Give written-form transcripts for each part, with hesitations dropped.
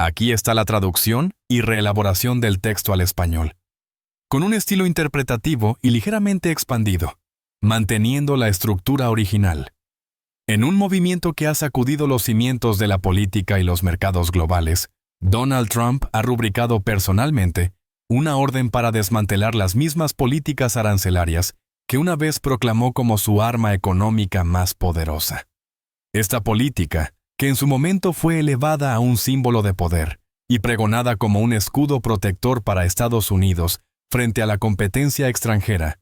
Aquí está la traducción y reelaboración del texto al español, con un estilo interpretativo y ligeramente expandido, manteniendo la estructura original. En un movimiento que ha sacudido los cimientos de la política y los mercados globales, Donald Trump ha rubricado personalmente una orden para desmantelar las mismas políticas arancelarias que una vez proclamó como su arma económica más poderosa. Esta política, que en su momento fue elevada a un símbolo de poder y pregonada como un escudo protector para Estados Unidos frente a la competencia extranjera,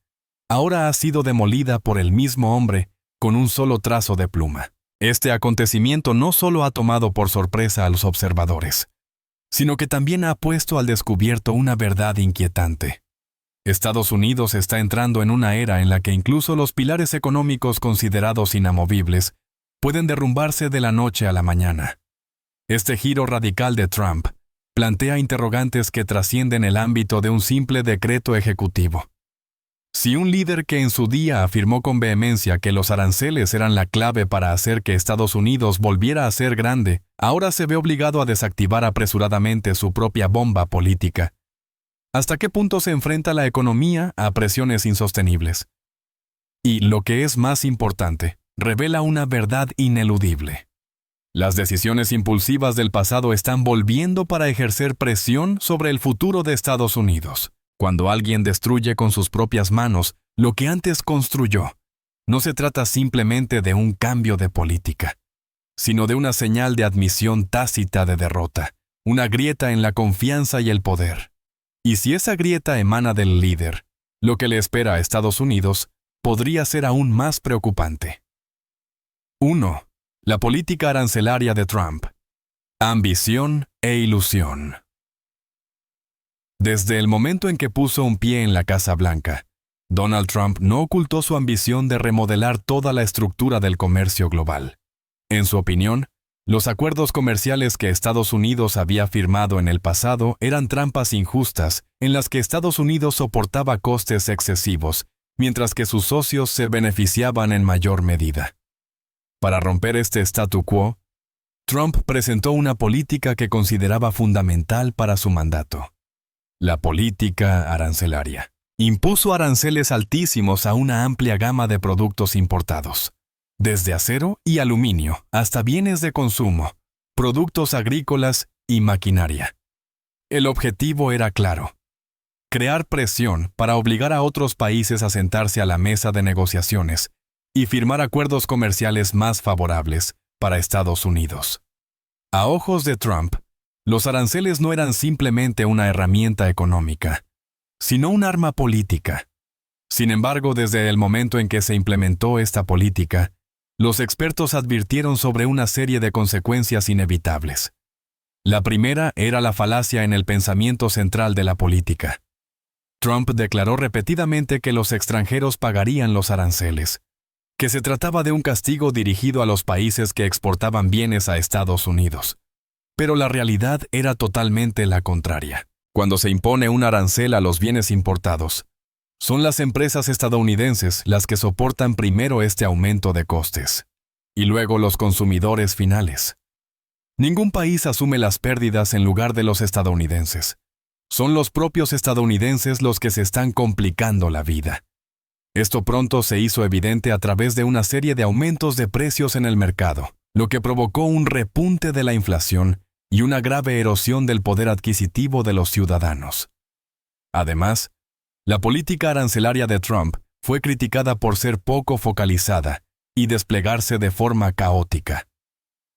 ahora ha sido demolida por el mismo hombre con un solo trazo de pluma. Este acontecimiento no solo ha tomado por sorpresa a los observadores, sino que también ha puesto al descubierto una verdad inquietante. Estados Unidos está entrando en una era en la que incluso los pilares económicos considerados inamovibles pueden derrumbarse de la noche a la mañana. Este giro radical de Trump plantea interrogantes que trascienden el ámbito de un simple decreto ejecutivo. Si un líder que en su día afirmó con vehemencia que los aranceles eran la clave para hacer que Estados Unidos volviera a ser grande, ahora se ve obligado a desactivar apresuradamente su propia bomba política, ¿hasta qué punto se enfrenta la economía a presiones insostenibles? Y, lo que es más importante, revela una verdad ineludible. Las decisiones impulsivas del pasado están volviendo para ejercer presión sobre el futuro de Estados Unidos. Cuando alguien destruye con sus propias manos lo que antes construyó, no se trata simplemente de un cambio de política, sino de una señal de admisión tácita de derrota, una grieta en la confianza y el poder. Y si esa grieta emana del líder, lo que le espera a Estados Unidos podría ser aún más preocupante. 1. La política arancelaria de Trump. Ambición e ilusión. Desde el momento en que puso un pie en la Casa Blanca, Donald Trump no ocultó su ambición de remodelar toda la estructura del comercio global. En su opinión, los acuerdos comerciales que Estados Unidos había firmado en el pasado eran trampas injustas en las que Estados Unidos soportaba costes excesivos, mientras que sus socios se beneficiaban en mayor medida. Para romper este statu quo, Trump presentó una política que consideraba fundamental para su mandato: la política arancelaria. Impuso aranceles altísimos a una amplia gama de productos importados, desde acero y aluminio hasta bienes de consumo, productos agrícolas y maquinaria. El objetivo era claro: crear presión para obligar a otros países a sentarse a la mesa de negociaciones y firmar acuerdos comerciales más favorables para Estados Unidos. A ojos de Trump, los aranceles no eran simplemente una herramienta económica, sino un arma política. Sin embargo, desde el momento en que se implementó esta política, los expertos advirtieron sobre una serie de consecuencias inevitables. La primera era la falacia en el pensamiento central de la política. Trump declaró repetidamente que los extranjeros pagarían los aranceles, que se trataba de un castigo dirigido a los países que exportaban bienes a Estados Unidos. Pero la realidad era totalmente la contraria. Cuando se impone un arancel a los bienes importados, son las empresas estadounidenses las que soportan primero este aumento de costes, y luego los consumidores finales. Ningún país asume las pérdidas en lugar de los estadounidenses. Son los propios estadounidenses los que se están complicando la vida. Esto pronto se hizo evidente a través de una serie de aumentos de precios en el mercado, lo que provocó un repunte de la inflación y una grave erosión del poder adquisitivo de los ciudadanos. Además, la política arancelaria de Trump fue criticada por ser poco focalizada y desplegarse de forma caótica.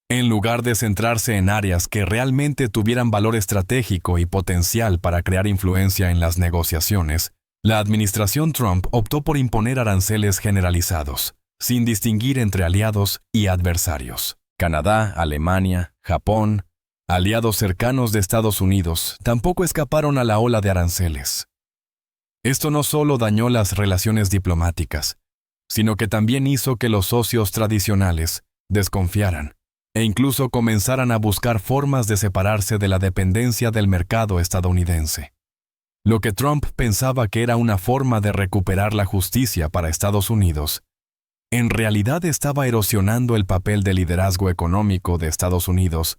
En lugar de centrarse en áreas que realmente tuvieran valor estratégico y potencial para crear influencia en las negociaciones, la administración Trump optó por imponer aranceles generalizados, sin distinguir entre aliados y adversarios. Canadá, Alemania, Japón, aliados cercanos de Estados Unidos, tampoco escaparon a la ola de aranceles. Esto no solo dañó las relaciones diplomáticas, sino que también hizo que los socios tradicionales desconfiaran e incluso comenzaran a buscar formas de separarse de la dependencia del mercado estadounidense. Lo que Trump pensaba que era una forma de recuperar la justicia para Estados Unidos, en realidad estaba erosionando el papel de liderazgo económico de Estados Unidos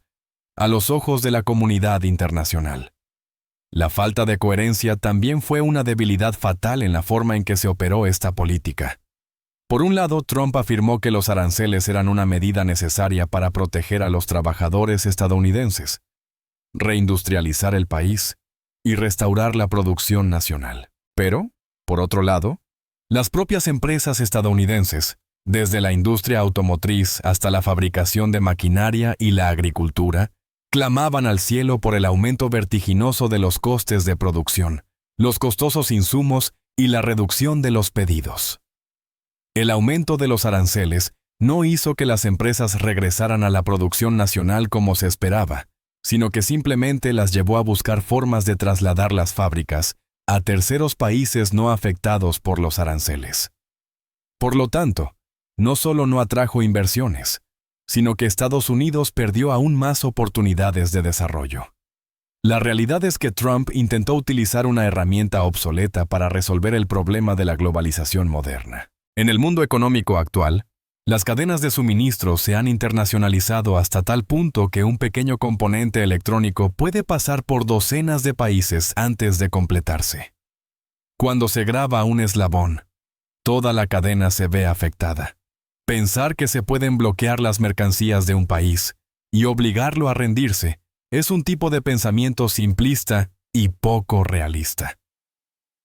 a los ojos de la comunidad internacional. La falta de coherencia también fue una debilidad fatal en la forma en que se operó esta política. Por un lado, Trump afirmó que los aranceles eran una medida necesaria para proteger a los trabajadores estadounidenses, reindustrializar el país y restaurar la producción nacional. Pero, por otro lado, las propias empresas estadounidenses, desde la industria automotriz hasta la fabricación de maquinaria y la agricultura, clamaban al cielo por el aumento vertiginoso de los costes de producción, los costosos insumos y la reducción de los pedidos. El aumento de los aranceles no hizo que las empresas regresaran a la producción nacional como se esperaba, sino que simplemente las llevó a buscar formas de trasladar las fábricas a terceros países no afectados por los aranceles. Por lo tanto, no solo no atrajo inversiones, sino que Estados Unidos perdió aún más oportunidades de desarrollo. La realidad es que Trump intentó utilizar una herramienta obsoleta para resolver el problema de la globalización moderna. En el mundo económico actual, las cadenas de suministro se han internacionalizado hasta tal punto que un pequeño componente electrónico puede pasar por docenas de países antes de completarse. Cuando se graba un eslabón, toda la cadena se ve afectada. Pensar que se pueden bloquear las mercancías de un país y obligarlo a rendirse es un tipo de pensamiento simplista y poco realista.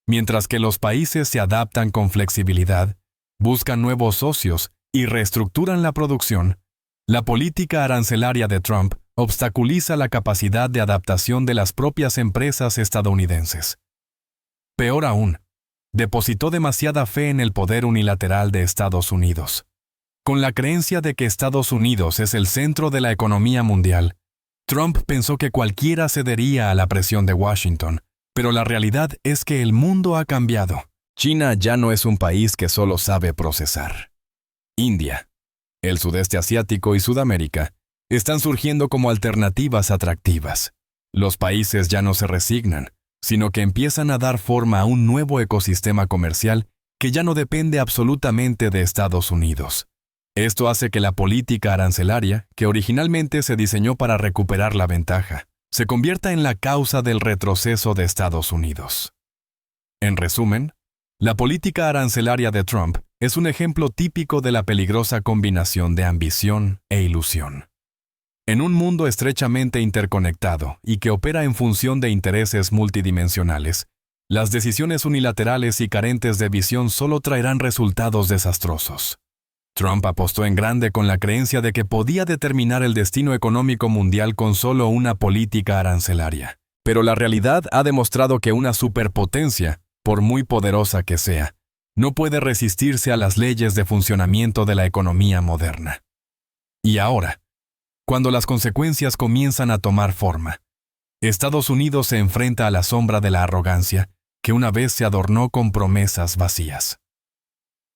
Mientras que los países se adaptan con flexibilidad, buscan nuevos socios y reestructuran la producción, la política arancelaria de Trump obstaculiza la capacidad de adaptación de las propias empresas estadounidenses. Peor aún, depositó demasiada fe en el poder unilateral de Estados Unidos. Con la creencia de que Estados Unidos es el centro de la economía mundial, Trump pensó que cualquiera cedería a la presión de Washington, pero la realidad es que el mundo ha cambiado. China ya no es un país que solo sabe procesar. India, el sudeste asiático y Sudamérica están surgiendo como alternativas atractivas. Los países ya no se resignan, sino que empiezan a dar forma a un nuevo ecosistema comercial que ya no depende absolutamente de Estados Unidos. Esto hace que la política arancelaria, que originalmente se diseñó para recuperar la ventaja, se convierta en la causa del retroceso de Estados Unidos. En resumen, la política arancelaria de Trump es un ejemplo típico de la peligrosa combinación de ambición e ilusión. En un mundo estrechamente interconectado y que opera en función de intereses multidimensionales, las decisiones unilaterales y carentes de visión solo traerán resultados desastrosos. Trump apostó en grande con la creencia de que podía determinar el destino económico mundial con solo una política arancelaria. Pero la realidad ha demostrado que una superpotencia, por muy poderosa que sea, no puede resistirse a las leyes de funcionamiento de la economía moderna. Y ahora, cuando las consecuencias comienzan a tomar forma, Estados Unidos se enfrenta a la sombra de la arrogancia que una vez se adornó con promesas vacías.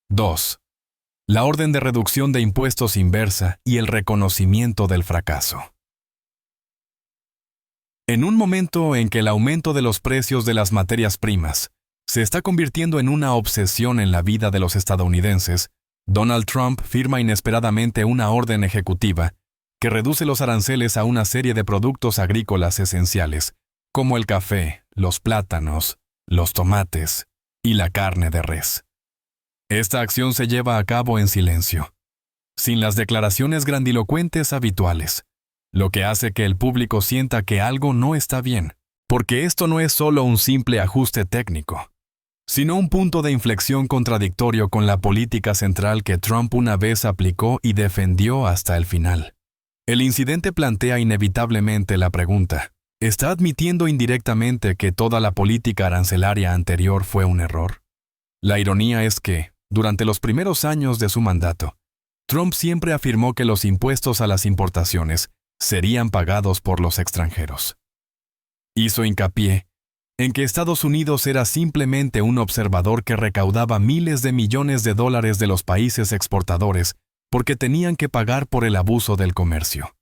2. La orden de reducción de impuestos inversa y el reconocimiento del fracaso. En un momento en que el aumento de los precios de las materias primas se está convirtiendo en una obsesión en la vida de los estadounidenses, Donald Trump firma inesperadamente una orden ejecutiva que reduce los aranceles a una serie de productos agrícolas esenciales, como el café, los plátanos, los tomates y la carne de res. Esta acción se lleva a cabo en silencio, sin las declaraciones grandilocuentes habituales, lo que hace que el público sienta que algo no está bien, porque esto no es solo un simple ajuste técnico, sino un punto de inflexión contradictorio con la política central que Trump una vez aplicó y defendió hasta el final. El incidente plantea inevitablemente la pregunta: ¿está admitiendo indirectamente que toda la política arancelaria anterior fue un error? La ironía es que, durante los primeros años de su mandato, Trump siempre afirmó que los impuestos a las importaciones serían pagados por los extranjeros. Hizo hincapié en que Estados Unidos era simplemente un observador que recaudaba miles de millones de dólares de los países exportadores porque tenían que pagar por el abuso del comercio.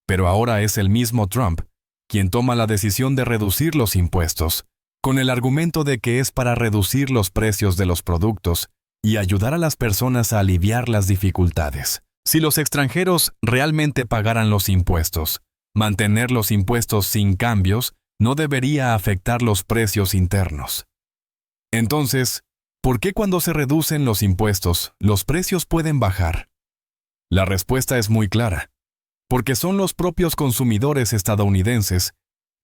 Pero ahora es el mismo Trump quien toma la decisión de reducir los impuestos, con el argumento de que es para reducir los precios de los productos y ayudar a las personas a aliviar las dificultades. Si los extranjeros realmente pagaran los impuestos, Mantener los impuestos sin cambios no debería afectar los precios internos. Entonces, ¿por qué cuando se reducen los impuestos, los precios pueden bajar? La respuesta es muy clara. Porque son los propios consumidores estadounidenses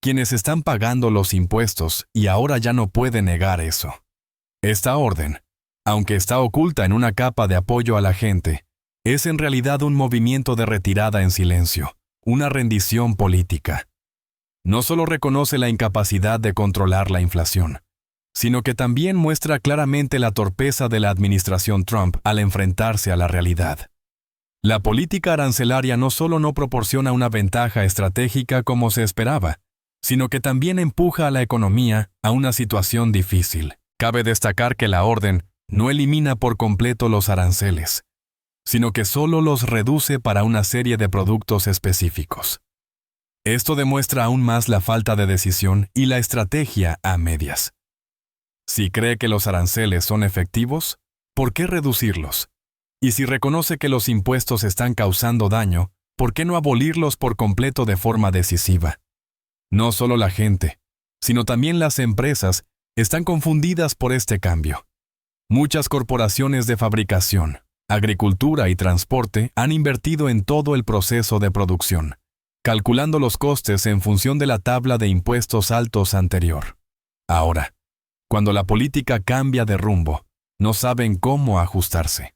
quienes están pagando los impuestos y ahora ya no pueden negar eso. Esta orden, aunque está oculta en una capa de apoyo a la gente, es en realidad un movimiento de retirada en silencio, una rendición política. No solo reconoce la incapacidad de controlar la inflación, sino que también muestra claramente la torpeza de la administración Trump al enfrentarse a la realidad. La política arancelaria no solo no proporciona una ventaja estratégica como se esperaba, sino que también empuja a la economía a una situación difícil. Cabe destacar que la orden no elimina por completo los aranceles, sino que solo los reduce para una serie de productos específicos. Esto demuestra aún más la falta de decisión y la estrategia a medias. Si cree que los aranceles son efectivos, ¿por qué reducirlos? Y si reconoce que los impuestos están causando daño, ¿por qué no abolirlos por completo de forma decisiva? No solo la gente, sino también las empresas están confundidas por este cambio. Muchas corporaciones de fabricación, agricultura y transporte han invertido en todo el proceso de producción, calculando los costes en función de la tabla de impuestos altos anterior. Ahora, cuando la política cambia de rumbo, no saben cómo ajustarse.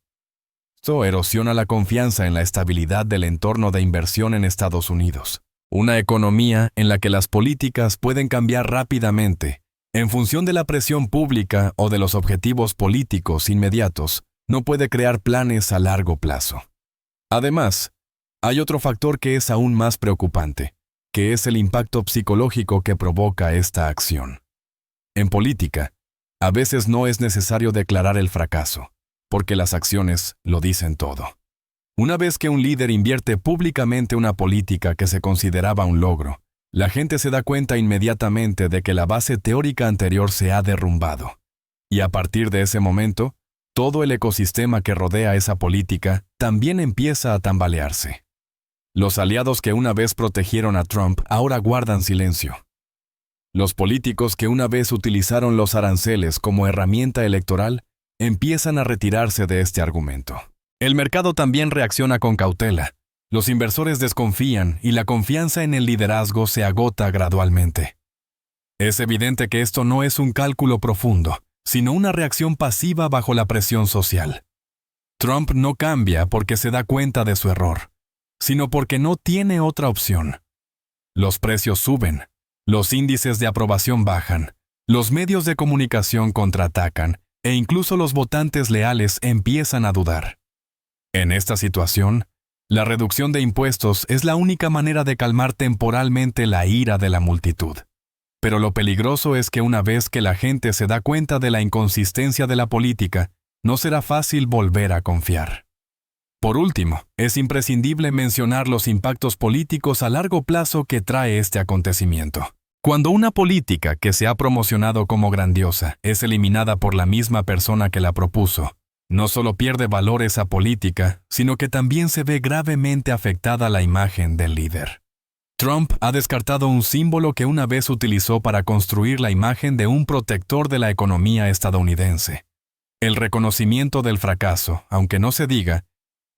Esto erosiona la confianza en la estabilidad del entorno de inversión en Estados Unidos. Una economía en la que las políticas pueden cambiar rápidamente, en función de la presión pública o de los objetivos políticos inmediatos, no puede crear planes a largo plazo. Además, hay otro factor que es aún más preocupante, que es el impacto psicológico que provoca esta acción. En política, a veces no es necesario declarar el fracaso, porque las acciones lo dicen todo. Una vez que un líder invierte públicamente una política que se consideraba un logro, la gente se da cuenta inmediatamente de que la base teórica anterior se ha derrumbado. Y a partir de ese momento, todo el ecosistema que rodea esa política también empieza a tambalearse. Los aliados que una vez protegieron a Trump ahora guardan silencio. Los políticos que una vez utilizaron los aranceles como herramienta electoral empiezan a retirarse de este argumento. El mercado también reacciona con cautela. Los inversores desconfían y la confianza en el liderazgo se agota gradualmente. Es evidente que esto no es un cálculo profundo, sino una reacción pasiva bajo la presión social. Trump no cambia porque se da cuenta de su error, sino porque no tiene otra opción. Los precios suben, los índices de aprobación bajan, los medios de comunicación contraatacan e incluso los votantes leales empiezan a dudar. En esta situación, la reducción de impuestos es la única manera de calmar temporalmente la ira de la multitud. Pero lo peligroso es que una vez que la gente se da cuenta de la inconsistencia de la política, no será fácil volver a confiar. Por último, es imprescindible mencionar los impactos políticos a largo plazo que trae este acontecimiento. Cuando una política que se ha promocionado como grandiosa es eliminada por la misma persona que la propuso, no solo pierde valor esa política, sino que también se ve gravemente afectada la imagen del líder. Trump ha descartado un símbolo que una vez utilizó para construir la imagen de un protector de la economía estadounidense. El reconocimiento del fracaso, aunque no se diga,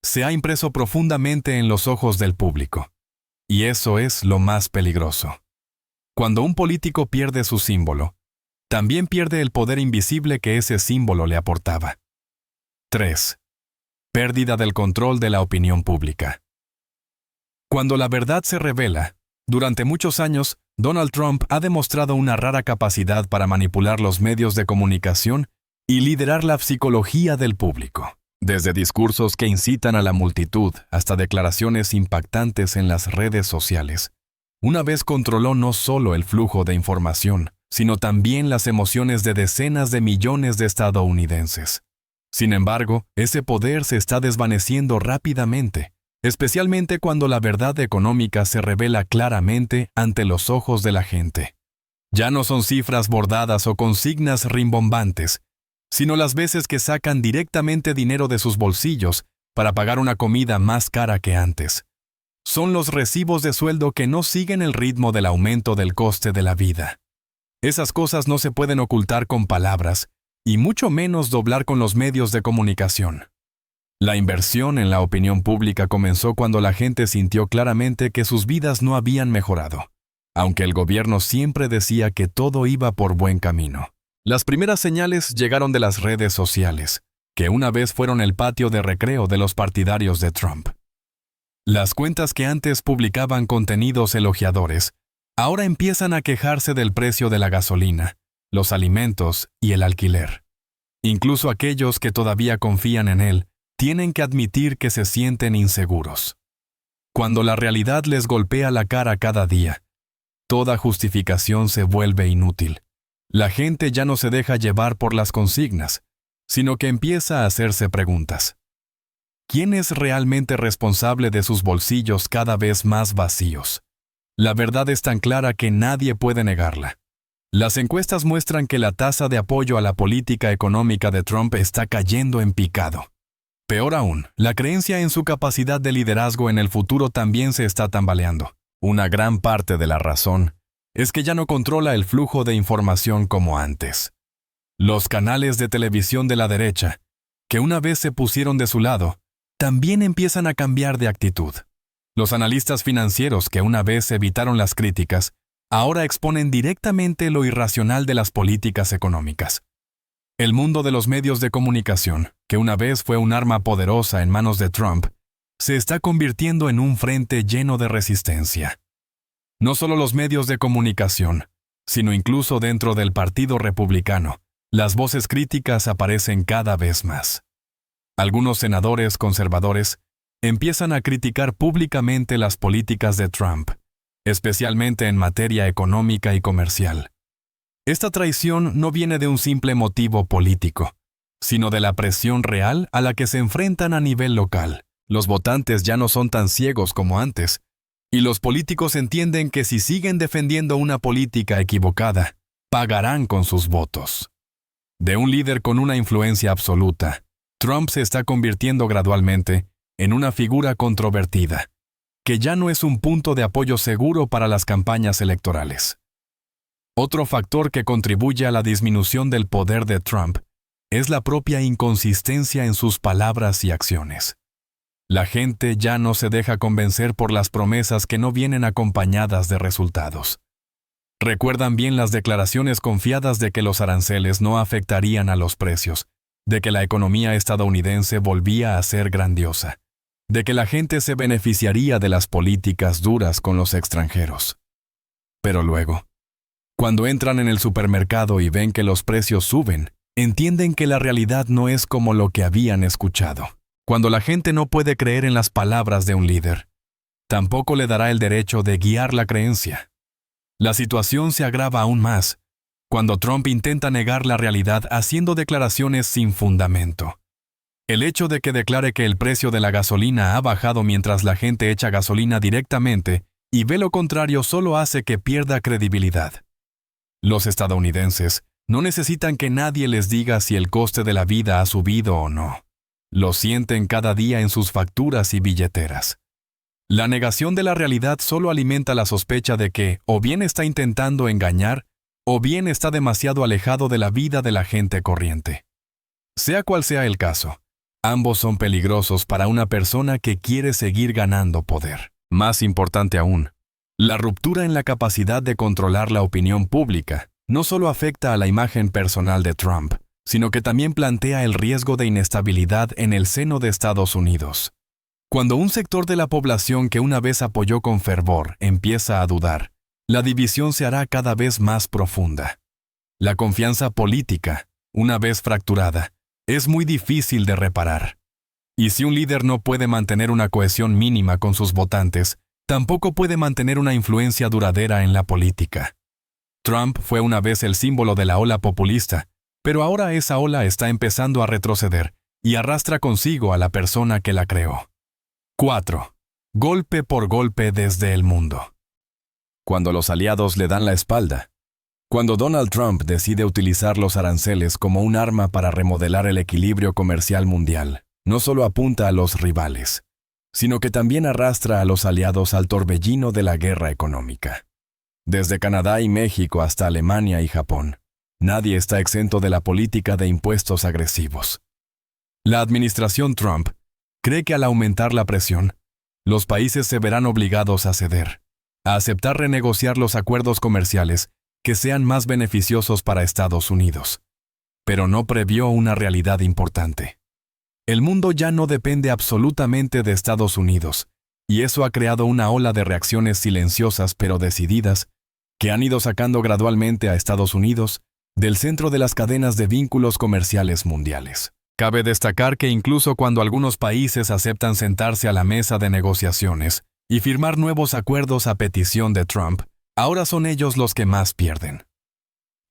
se ha impreso profundamente en los ojos del público. Y eso es lo más peligroso. Cuando un político pierde su símbolo, también pierde el poder invisible que ese símbolo le aportaba. 3. Pérdida del control de la opinión pública. Cuando la verdad se revela, durante muchos años, Donald Trump ha demostrado una rara capacidad para manipular los medios de comunicación y liderar la psicología del público. Desde discursos que incitan a la multitud hasta declaraciones impactantes en las redes sociales, una vez controló no solo el flujo de información, sino también las emociones de decenas de millones de estadounidenses. Sin embargo, ese poder se está desvaneciendo rápidamente, especialmente cuando la verdad económica se revela claramente ante los ojos de la gente. Ya no son cifras bordadas o consignas rimbombantes, sino las veces que sacan directamente dinero de sus bolsillos para pagar una comida más cara que antes. son los recibos de sueldo que no siguen el ritmo del aumento del coste de la vida. Esas cosas no se pueden ocultar con palabras, y mucho menos doblar con los medios de comunicación. La inversión en la opinión pública comenzó cuando la gente sintió claramente que sus vidas no habían mejorado, aunque el gobierno siempre decía que todo iba por buen camino. Las primeras señales llegaron de las redes sociales, que una vez fueron el patio de recreo de los partidarios de Trump. Las cuentas que antes publicaban contenidos elogiadores, ahora empiezan a quejarse del precio de la gasolina, los alimentos y el alquiler. Incluso aquellos que todavía confían en él tienen que admitir que se sienten inseguros. Cuando la realidad les golpea la cara cada día, toda justificación se vuelve inútil. La gente ya no se deja llevar por las consignas, sino que empieza a hacerse preguntas. ¿Quién es realmente responsable de sus bolsillos cada vez más vacíos? La verdad es tan clara que nadie puede negarla. Las encuestas muestran que la tasa de apoyo a la política económica de Trump está cayendo en picado. Peor aún, la creencia en su capacidad de liderazgo en el futuro también se está tambaleando. Una gran parte de la razón es que ya no controla el flujo de información como antes. Los canales de televisión de la derecha, que una vez se pusieron de su lado, también empiezan a cambiar de actitud. Los analistas financieros que una vez evitaron las críticas, ahora exponen directamente lo irracional de las políticas económicas. El mundo de los medios de comunicación, que una vez fue un arma poderosa en manos de Trump, se está convirtiendo en un frente lleno de resistencia. No solo los medios de comunicación, sino incluso dentro del Partido Republicano, las voces críticas aparecen cada vez más. Algunos senadores conservadores empiezan a criticar públicamente las políticas de Trump, especialmente en materia económica y comercial. Esta traición no viene de un simple motivo político, sino de la presión real a la que se enfrentan a nivel local. Los votantes ya no son tan ciegos como antes, y los políticos entienden que si siguen defendiendo una política equivocada, pagarán con sus votos. De un líder con una influencia absoluta, Trump se está convirtiendo gradualmente en una figura controvertida, que ya no es un punto de apoyo seguro para las campañas electorales. Otro factor que contribuye a la disminución del poder de Trump es la propia inconsistencia en sus palabras y acciones. La gente ya no se deja convencer por las promesas que no vienen acompañadas de resultados. Recuerdan bien las declaraciones confiadas de que los aranceles no afectarían a los precios, de que la economía estadounidense volvía a ser grandiosa, de que la gente se beneficiaría de las políticas duras con los extranjeros. Pero luego, cuando entran en el supermercado y ven que los precios suben, entienden que la realidad no es como lo que habían escuchado. Cuando la gente no puede creer en las palabras de un líder, tampoco le dará el derecho de guiar la creencia. La situación se agrava aún más cuando Trump intenta negar la realidad haciendo declaraciones sin fundamento. El hecho de que declare que el precio de la gasolina ha bajado mientras la gente echa gasolina directamente y ve lo contrario solo hace que pierda credibilidad. Los estadounidenses no necesitan que nadie les diga si el coste de la vida ha subido o no. Lo sienten cada día en sus facturas y billeteras. La negación de la realidad solo alimenta la sospecha de que o bien está intentando engañar o bien está demasiado alejado de la vida de la gente corriente. Sea cual sea el caso, ambos son peligrosos para una persona que quiere seguir ganando poder. Más importante aún, la ruptura en la capacidad de controlar la opinión pública no solo afecta a la imagen personal de Trump, sino que también plantea el riesgo de inestabilidad en el seno de Estados Unidos. Cuando un sector de la población que una vez apoyó con fervor empieza a dudar, la división se hará cada vez más profunda. La confianza política, una vez fracturada, es muy difícil de reparar. Y si un líder no puede mantener una cohesión mínima con sus votantes, tampoco puede mantener una influencia duradera en la política. Trump fue una vez el símbolo de la ola populista, pero ahora esa ola está empezando a retroceder y arrastra consigo a la persona que la creó. 4. Golpe por golpe desde el mundo. Cuando los aliados le dan la espalda. Cuando Donald Trump decide utilizar los aranceles como un arma para remodelar el equilibrio comercial mundial, no solo apunta a los rivales, sino que también arrastra a los aliados al torbellino de la guerra económica. Desde Canadá y México hasta Alemania y Japón, nadie está exento de la política de impuestos agresivos. La administración Trump cree que al aumentar la presión, los países se verán obligados a ceder, a aceptar renegociar los acuerdos comerciales que sean más beneficiosos para Estados Unidos. Pero no previó una realidad importante. El mundo ya no depende absolutamente de Estados Unidos, y eso ha creado una ola de reacciones silenciosas pero decididas que han ido sacando gradualmente a Estados Unidos del centro de las cadenas de vínculos comerciales mundiales. Cabe destacar que incluso cuando algunos países aceptan sentarse a la mesa de negociaciones y firmar nuevos acuerdos a petición de Trump, ahora son ellos los que más pierden.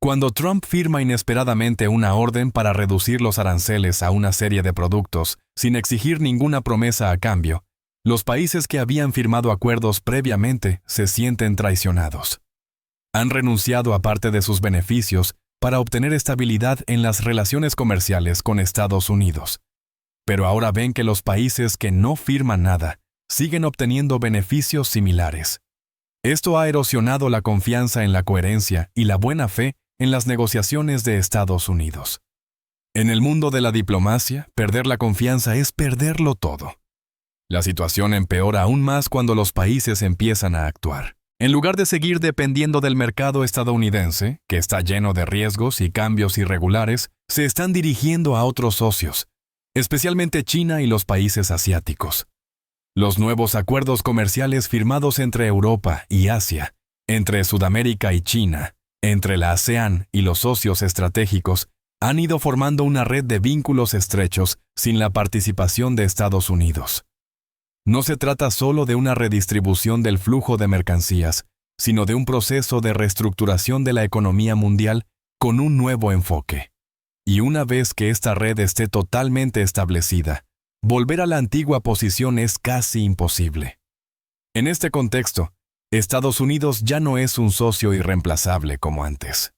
Cuando Trump firma inesperadamente una orden para reducir los aranceles a una serie de productos sin exigir ninguna promesa a cambio, los países que habían firmado acuerdos previamente se sienten traicionados. Han renunciado a parte de sus beneficios para obtener estabilidad en las relaciones comerciales con Estados Unidos. Pero ahora ven que los países que no firman nada siguen obteniendo beneficios similares. Esto ha erosionado la confianza en la coherencia y la buena fe en las negociaciones de Estados Unidos. En el mundo de la diplomacia, perder la confianza es perderlo todo. La situación empeora aún más cuando los países empiezan a actuar. En lugar de seguir dependiendo del mercado estadounidense, que está lleno de riesgos y cambios irregulares, se están dirigiendo a otros socios, especialmente China y los países asiáticos. Los nuevos acuerdos comerciales firmados entre Europa y Asia, entre Sudamérica y China, entre la ASEAN y los socios estratégicos, han ido formando una red de vínculos estrechos sin la participación de Estados Unidos. No se trata solo de una redistribución del flujo de mercancías, sino de un proceso de reestructuración de la economía mundial con un nuevo enfoque. Y una vez que esta red esté totalmente establecida, volver a la antigua posición es casi imposible. En este contexto, Estados Unidos ya no es un socio irreemplazable como antes.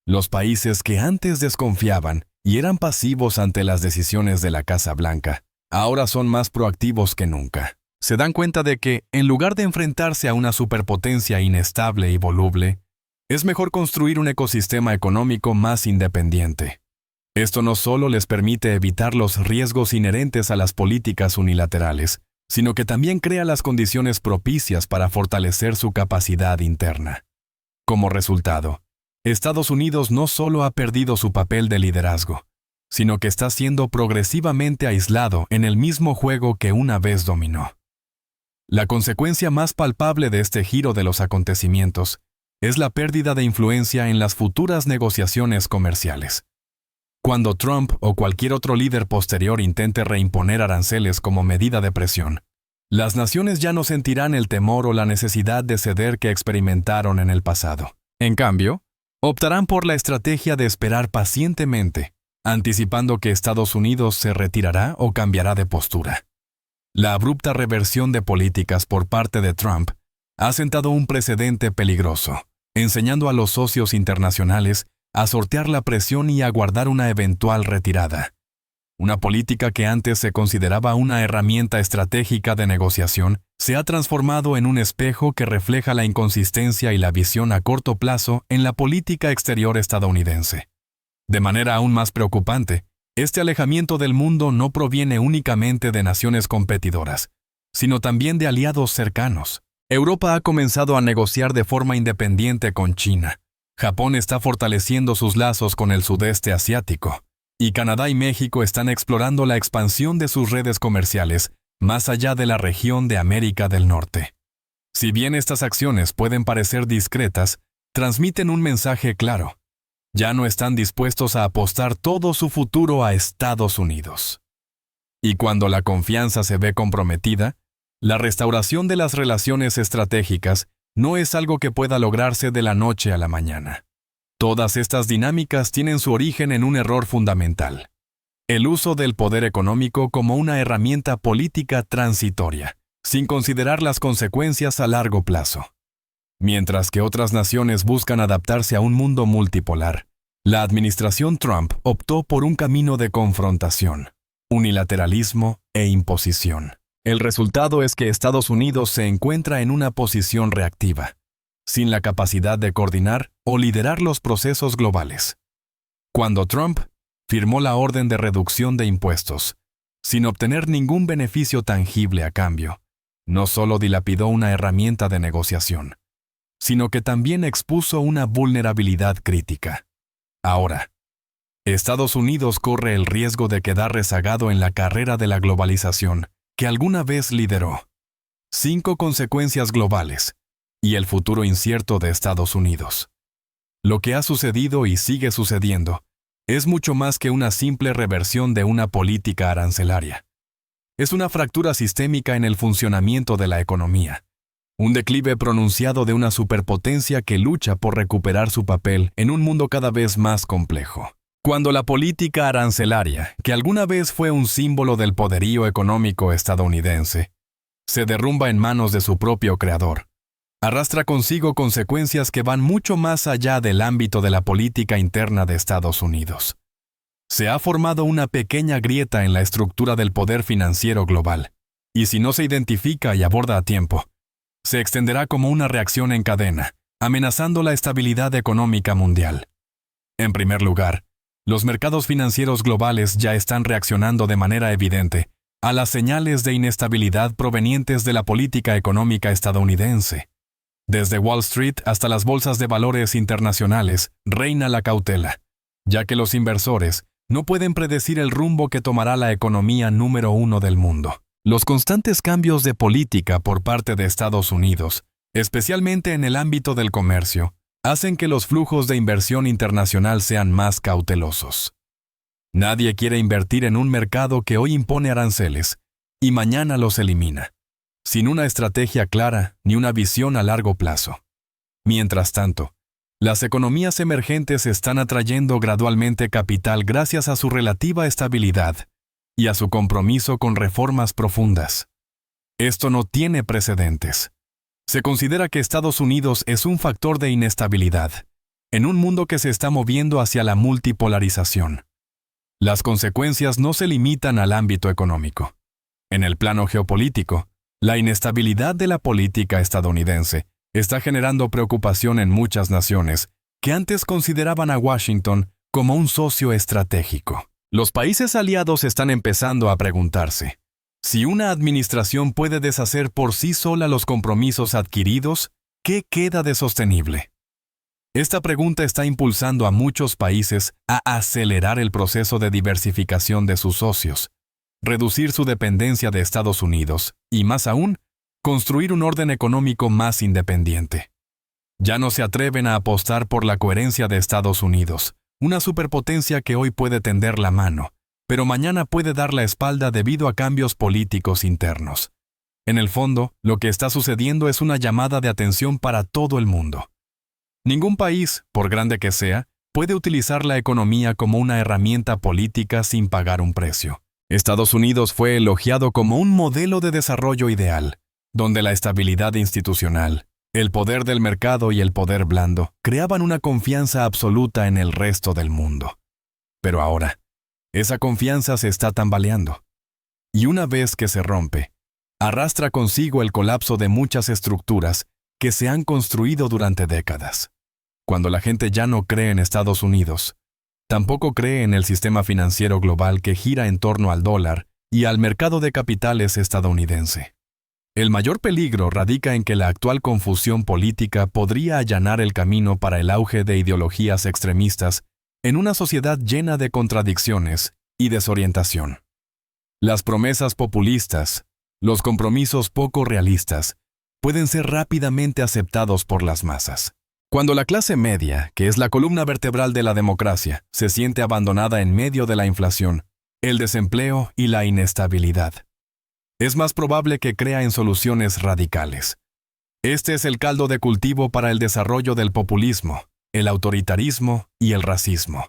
Los países que antes desconfiaban y eran pasivos ante las decisiones de la Casa Blanca, ahora son más proactivos que nunca. Se dan cuenta de que, en lugar de enfrentarse a una superpotencia inestable y voluble, es mejor construir un ecosistema económico más independiente. Esto no solo les permite evitar los riesgos inherentes a las políticas unilaterales, sino que también crea las condiciones propicias para fortalecer su capacidad interna. Como resultado, Estados Unidos no solo ha perdido su papel de liderazgo, sino que está siendo progresivamente aislado en el mismo juego que una vez dominó. La consecuencia más palpable de este giro de los acontecimientos es la pérdida de influencia en las futuras negociaciones comerciales. Cuando Trump o cualquier otro líder posterior intente reimponer aranceles como medida de presión, las naciones ya no sentirán el temor o la necesidad de ceder que experimentaron en el pasado. En cambio, optarán por la estrategia de esperar pacientemente, anticipando que Estados Unidos se retirará o cambiará de postura. La abrupta reversión de políticas por parte de Trump ha sentado un precedente peligroso, enseñando a los socios internacionales a sortear la presión y aguardar una eventual retirada. Una política que antes se consideraba una herramienta estratégica de negociación se ha transformado en un espejo que refleja la inconsistencia y la visión a corto plazo en la política exterior estadounidense. De manera aún más preocupante, este alejamiento del mundo no proviene únicamente de naciones competidoras, sino también de aliados cercanos. Europa ha comenzado a negociar de forma independiente con China. Japón está fortaleciendo sus lazos con el sudeste asiático, y Canadá y México están explorando la expansión de sus redes comerciales más allá de la región de América del Norte. Si bien estas acciones pueden parecer discretas, transmiten un mensaje claro. Ya no están dispuestos a apostar todo su futuro a Estados Unidos. Y cuando la confianza se ve comprometida, la restauración de las relaciones estratégicas no es algo que pueda lograrse de la noche a la mañana. Todas estas dinámicas tienen su origen en un error fundamental: el uso del poder económico como una herramienta política transitoria, sin considerar las consecuencias a largo plazo. Mientras que otras naciones buscan adaptarse a un mundo multipolar, la administración Trump optó por un camino de confrontación, unilateralismo e imposición. El resultado es que Estados Unidos se encuentra en una posición reactiva, sin la capacidad de coordinar o liderar los procesos globales. Cuando Trump firmó la orden de reducción de impuestos, sin obtener ningún beneficio tangible a cambio, no solo dilapidó una herramienta de negociación, sino que también expuso una vulnerabilidad crítica. Ahora, Estados Unidos corre el riesgo de quedar rezagado en la carrera de la globalización que alguna vez lideró. 5 consecuencias globales y el futuro incierto de Estados Unidos. Lo que ha sucedido y sigue sucediendo es mucho más que una simple reversión de una política arancelaria. Es una fractura sistémica en el funcionamiento de la economía, un declive pronunciado de una superpotencia que lucha por recuperar su papel en un mundo cada vez más complejo. Cuando la política arancelaria, que alguna vez fue un símbolo del poderío económico estadounidense, se derrumba en manos de su propio creador, arrastra consigo consecuencias que van mucho más allá del ámbito de la política interna de Estados Unidos. Se ha formado una pequeña grieta en la estructura del poder financiero global, y si no se identifica y aborda a tiempo, se extenderá como una reacción en cadena, amenazando la estabilidad económica mundial. En primer lugar, los mercados financieros globales ya están reaccionando de manera evidente a las señales de inestabilidad provenientes de la política económica estadounidense. Desde Wall Street hasta las bolsas de valores internacionales, reina la cautela, ya que los inversores no pueden predecir el rumbo que tomará la economía número 1 del mundo. Los constantes cambios de política por parte de Estados Unidos, especialmente en el ámbito del comercio, hacen que los flujos de inversión internacional sean más cautelosos. Nadie quiere invertir en un mercado que hoy impone aranceles y mañana los elimina, sin una estrategia clara ni una visión a largo plazo. Mientras tanto, las economías emergentes están atrayendo gradualmente capital gracias a su relativa estabilidad y a su compromiso con reformas profundas. Esto no tiene precedentes. Se considera que Estados Unidos es un factor de inestabilidad, en un mundo que se está moviendo hacia la multipolarización. Las consecuencias no se limitan al ámbito económico. En el plano geopolítico, la inestabilidad de la política estadounidense está generando preocupación en muchas naciones que antes consideraban a Washington como un socio estratégico. Los países aliados están empezando a preguntarse: si una administración puede deshacer por sí sola los compromisos adquiridos, ¿qué queda de sostenible? Esta pregunta está impulsando a muchos países a acelerar el proceso de diversificación de sus socios, reducir su dependencia de Estados Unidos y, más aún, construir un orden económico más independiente. Ya no se atreven a apostar por la coherencia de Estados Unidos, una superpotencia que hoy puede tender la mano, pero mañana puede dar la espalda debido a cambios políticos internos. En el fondo, lo que está sucediendo es una llamada de atención para todo el mundo. Ningún país, por grande que sea, puede utilizar la economía como una herramienta política sin pagar un precio. Estados Unidos fue elogiado como un modelo de desarrollo ideal, donde la estabilidad institucional, el poder del mercado y el poder blando creaban una confianza absoluta en el resto del mundo. Pero ahora, esa confianza se está tambaleando. Y una vez que se rompe, arrastra consigo el colapso de muchas estructuras que se han construido durante décadas. Cuando la gente ya no cree en Estados Unidos, tampoco cree en el sistema financiero global que gira en torno al dólar y al mercado de capitales estadounidense. El mayor peligro radica en que la actual confusión política podría allanar el camino para el auge de ideologías extremistas en una sociedad llena de contradicciones y desorientación. Las promesas populistas, los compromisos poco realistas, pueden ser rápidamente aceptados por las masas. Cuando la clase media, que es la columna vertebral de la democracia, se siente abandonada en medio de la inflación, el desempleo y la inestabilidad, es más probable que crea en soluciones radicales. Este es el caldo de cultivo para el desarrollo del populismo, el autoritarismo y el racismo.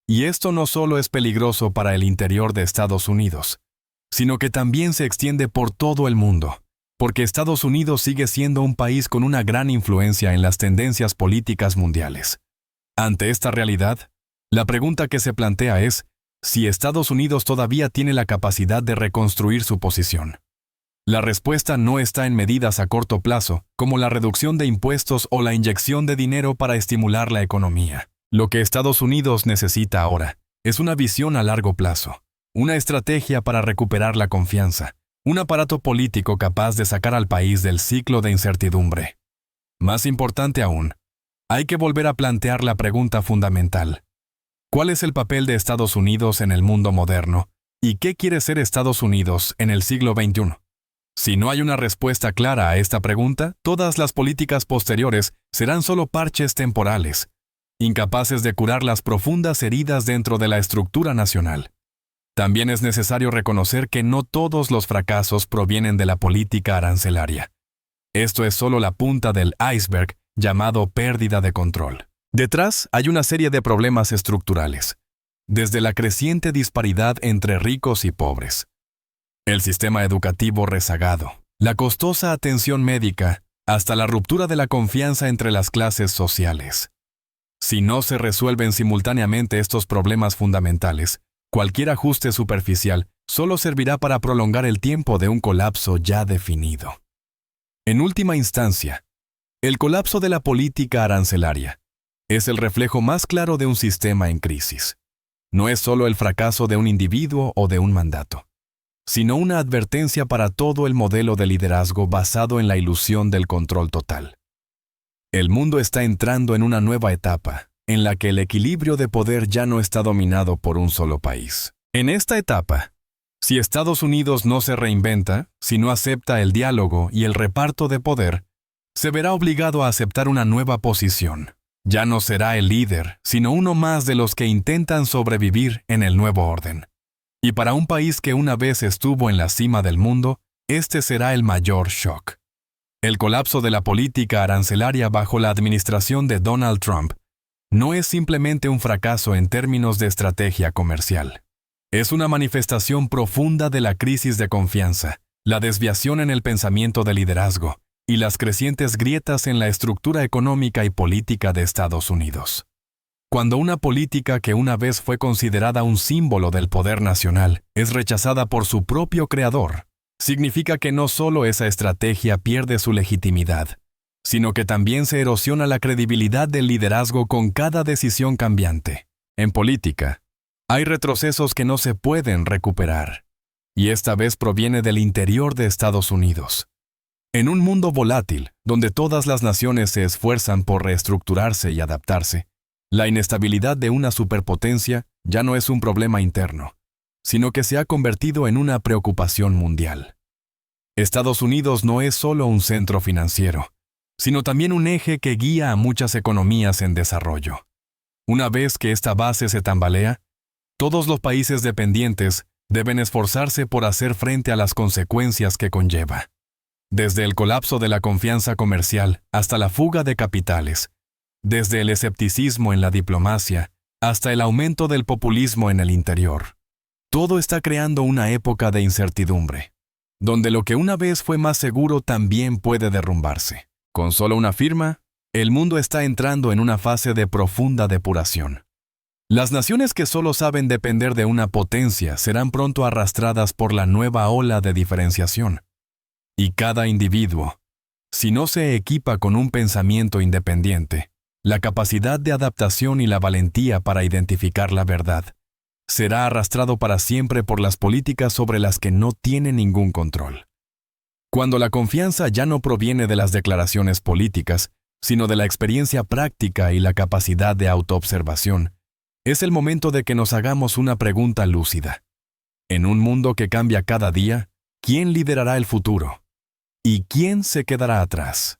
Y esto no solo es peligroso para el interior de Estados Unidos, sino que también se extiende por todo el mundo, porque Estados Unidos sigue siendo un país con una gran influencia en las tendencias políticas mundiales. Ante esta realidad, la pregunta que se plantea es si Estados Unidos todavía tiene la capacidad de reconstruir su posición. La respuesta no está en medidas a corto plazo, como la reducción de impuestos o la inyección de dinero para estimular la economía. Lo que Estados Unidos necesita ahora es una visión a largo plazo, una estrategia para recuperar la confianza, un aparato político capaz de sacar al país del ciclo de incertidumbre. Más importante aún, hay que volver a plantear la pregunta fundamental. ¿Cuál es el papel de Estados Unidos en el mundo moderno? ¿Y qué quiere ser Estados Unidos en el siglo XXI? Si no hay una respuesta clara a esta pregunta, todas las políticas posteriores serán solo parches temporales, incapaces de curar las profundas heridas dentro de la estructura nacional. También es necesario reconocer que no todos los fracasos provienen de la política arancelaria. Esto es solo la punta del iceberg llamado pérdida de control. Detrás hay una serie de problemas estructurales, desde la creciente disparidad entre ricos y pobres, el sistema educativo rezagado, la costosa atención médica, hasta la ruptura de la confianza entre las clases sociales. Si no se resuelven simultáneamente estos problemas fundamentales, cualquier ajuste superficial solo servirá para prolongar el tiempo de un colapso ya definido. En última instancia, el colapso de la política arancelaria es el reflejo más claro de un sistema en crisis. No es solo el fracaso de un individuo o de un mandato, sino una advertencia para todo el modelo de liderazgo basado en la ilusión del control total. El mundo está entrando en una nueva etapa, en la que el equilibrio de poder ya no está dominado por un solo país. En esta etapa, si Estados Unidos no se reinventa, si no acepta el diálogo y el reparto de poder, se verá obligado a aceptar una nueva posición. Ya no será el líder, sino uno más de los que intentan sobrevivir en el nuevo orden. Y para un país que una vez estuvo en la cima del mundo, este será el mayor shock. El colapso de la política arancelaria bajo la administración de Donald Trump no es simplemente un fracaso en términos de estrategia comercial. Es una manifestación profunda de la crisis de confianza, la desviación en el pensamiento de liderazgo y las crecientes grietas en la estructura económica y política de Estados Unidos. Cuando una política que una vez fue considerada un símbolo del poder nacional es rechazada por su propio creador, significa que no solo esa estrategia pierde su legitimidad, sino que también se erosiona la credibilidad del liderazgo con cada decisión cambiante. En política, hay retrocesos que no se pueden recuperar, y esta vez proviene del interior de Estados Unidos. En un mundo volátil, donde todas las naciones se esfuerzan por reestructurarse y adaptarse, la inestabilidad de una superpotencia ya no es un problema interno, sino que se ha convertido en una preocupación mundial. Estados Unidos no es solo un centro financiero, sino también un eje que guía a muchas economías en desarrollo. Una vez que esta base se tambalea, todos los países dependientes deben esforzarse por hacer frente a las consecuencias que conlleva. Desde el colapso de la confianza comercial hasta la fuga de capitales, desde el escepticismo en la diplomacia hasta el aumento del populismo en el interior. Todo está creando una época de incertidumbre, donde lo que una vez fue más seguro también puede derrumbarse. Con solo una firma, el mundo está entrando en una fase de profunda depuración. Las naciones que solo saben depender de una potencia serán pronto arrastradas por la nueva ola de diferenciación. Y cada individuo, si no se equipa con un pensamiento independiente, la capacidad de adaptación y la valentía para identificar la verdad, será arrastrado para siempre por las políticas sobre las que no tiene ningún control. Cuando la confianza ya no proviene de las declaraciones políticas, sino de la experiencia práctica y la capacidad de autoobservación, es el momento de que nos hagamos una pregunta lúcida. En un mundo que cambia cada día, ¿quién liderará el futuro? ¿Y quién se quedará atrás?